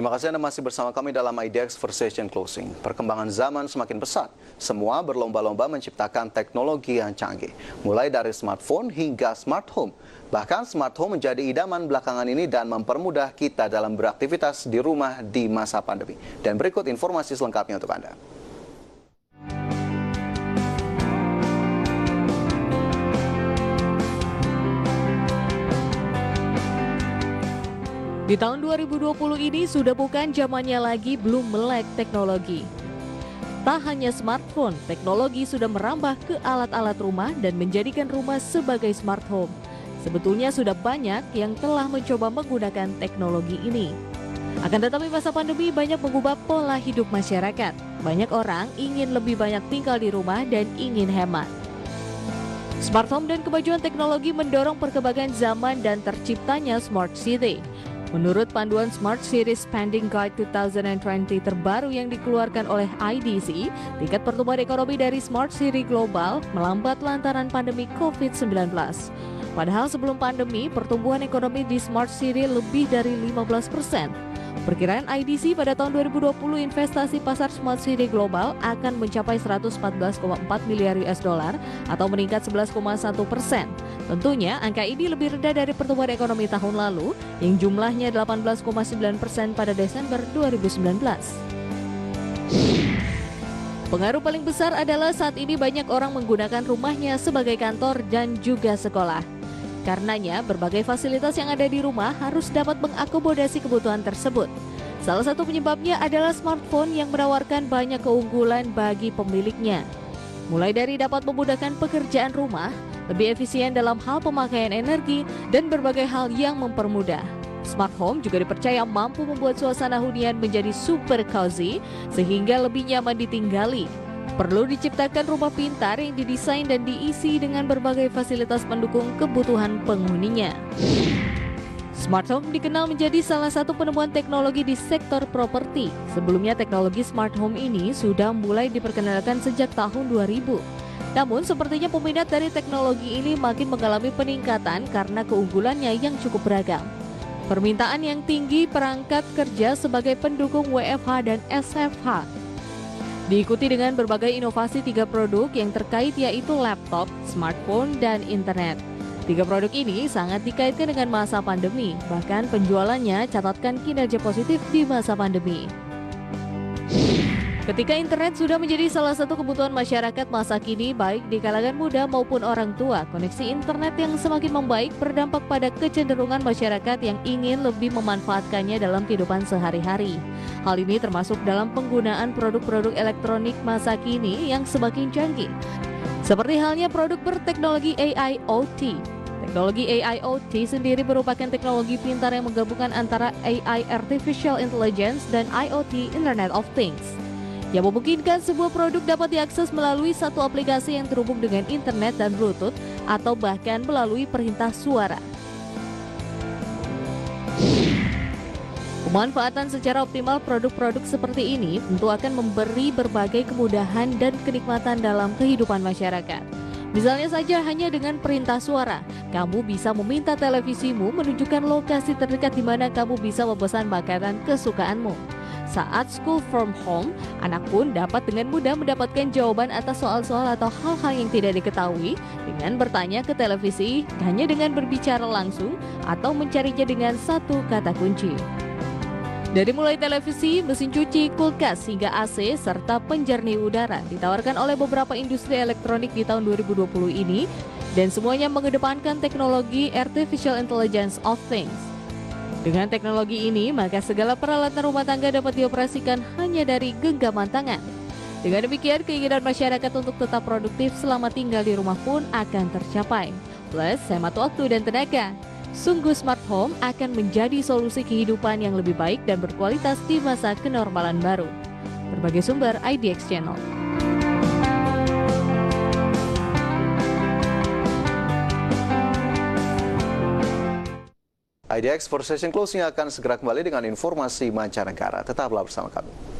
Terima kasih Anda masih bersama kami dalam IDX Session Closing. Perkembangan zaman semakin pesat. Semua berlomba-lomba menciptakan teknologi yang canggih. Mulai dari smartphone hingga smart home. Bahkan smart home menjadi idaman belakangan ini dan mempermudah kita dalam beraktivitas di rumah di masa pandemi. Dan berikut informasi selengkapnya untuk Anda. Di tahun 2020 ini sudah bukan zamannya lagi belum melek teknologi. Tak hanya smartphone, teknologi sudah merambah ke alat-alat rumah dan menjadikan rumah sebagai smart home. Sebetulnya sudah banyak yang telah mencoba menggunakan teknologi ini. Akan tetapi masa pandemi banyak mengubah pola hidup masyarakat. Banyak orang ingin lebih banyak tinggal di rumah dan ingin hemat. Smart home dan kemajuan teknologi mendorong perkembangan zaman dan terciptanya Smart City. Menurut panduan Smart City Spending Guide 2020 terbaru yang dikeluarkan oleh IDC, tingkat pertumbuhan ekonomi dari Smart City global melambat lantaran pandemi COVID-19. Padahal sebelum pandemi, pertumbuhan ekonomi di Smart City lebih dari 15%. Perkiraan IDC pada tahun 2020 investasi pasar Smart City global akan mencapai 114,4 miliar US dollar atau meningkat 11,1%. Tentunya angka ini lebih rendah dari pertumbuhan ekonomi tahun lalu yang jumlahnya 18,9% pada Desember 2019. Pengaruh paling besar adalah saat ini banyak orang menggunakan rumahnya sebagai kantor dan juga sekolah. Karenanya, berbagai fasilitas yang ada di rumah harus dapat mengakomodasi kebutuhan tersebut. Salah satu penyebabnya adalah smartphone yang menawarkan banyak keunggulan bagi pemiliknya. Mulai dari dapat memudahkan pekerjaan rumah, lebih efisien dalam hal pemakaian energi, dan berbagai hal yang mempermudah. Smart home juga dipercaya mampu membuat suasana hunian menjadi super cozy, sehingga lebih nyaman ditinggali. Perlu diciptakan rumah pintar yang didesain dan diisi dengan berbagai fasilitas pendukung kebutuhan penghuninya. Smart home dikenal menjadi salah satu penemuan teknologi di sektor properti. Sebelumnya teknologi smart home ini sudah mulai diperkenalkan sejak tahun 2000. Namun sepertinya peminat dari teknologi ini makin mengalami peningkatan karena keunggulannya yang cukup beragam. Permintaan yang tinggi perangkat kerja sebagai pendukung WFH dan SFH. Diikuti dengan berbagai inovasi 3 produk yang terkait yaitu laptop, smartphone, dan internet. 3 produk ini sangat dikaitkan dengan masa pandemi, bahkan penjualannya catatkan kinerja positif di masa pandemi. Ketika internet sudah menjadi salah satu kebutuhan masyarakat masa kini, baik di kalangan muda maupun orang tua, koneksi internet yang semakin membaik berdampak pada kecenderungan masyarakat yang ingin lebih memanfaatkannya dalam kehidupan sehari-hari. Hal ini termasuk dalam penggunaan produk-produk elektronik masa kini yang semakin canggih. Seperti halnya produk berteknologi AIoT. Teknologi AIoT sendiri merupakan teknologi pintar yang menggabungkan antara AI Artificial Intelligence dan IoT Internet of Things, yang memungkinkan sebuah produk dapat diakses melalui satu aplikasi yang terhubung dengan internet dan Bluetooth atau bahkan melalui perintah suara. Pemanfaatan secara optimal produk-produk seperti ini tentu akan memberi berbagai kemudahan dan kenikmatan dalam kehidupan masyarakat. Misalnya saja hanya dengan perintah suara, kamu bisa meminta televisimu menunjukkan lokasi terdekat di mana kamu bisa memesan makanan kesukaanmu. Saat school from home, anak pun dapat dengan mudah mendapatkan jawaban atas soal-soal atau hal-hal yang tidak diketahui dengan bertanya ke televisi hanya dengan berbicara langsung atau mencarinya dengan satu kata kunci. Dari mulai televisi, mesin cuci, kulkas hingga AC serta penjernih udara ditawarkan oleh beberapa industri elektronik di tahun 2020 ini dan semuanya mengedepankan teknologi Artificial Intelligence of Things. Dengan teknologi ini, maka segala peralatan rumah tangga dapat dioperasikan hanya dari genggaman tangan. Dengan demikian, keinginan masyarakat untuk tetap produktif selama tinggal di rumah pun akan tercapai. Plus, hemat waktu dan tenaga. Sungguh smart home akan menjadi solusi kehidupan yang lebih baik dan berkualitas di masa kenormalan baru. Berbagai sumber IDX Channel. IDX Session Closing akan segera kembali dengan informasi mancanegara. Tetaplah bersama kami.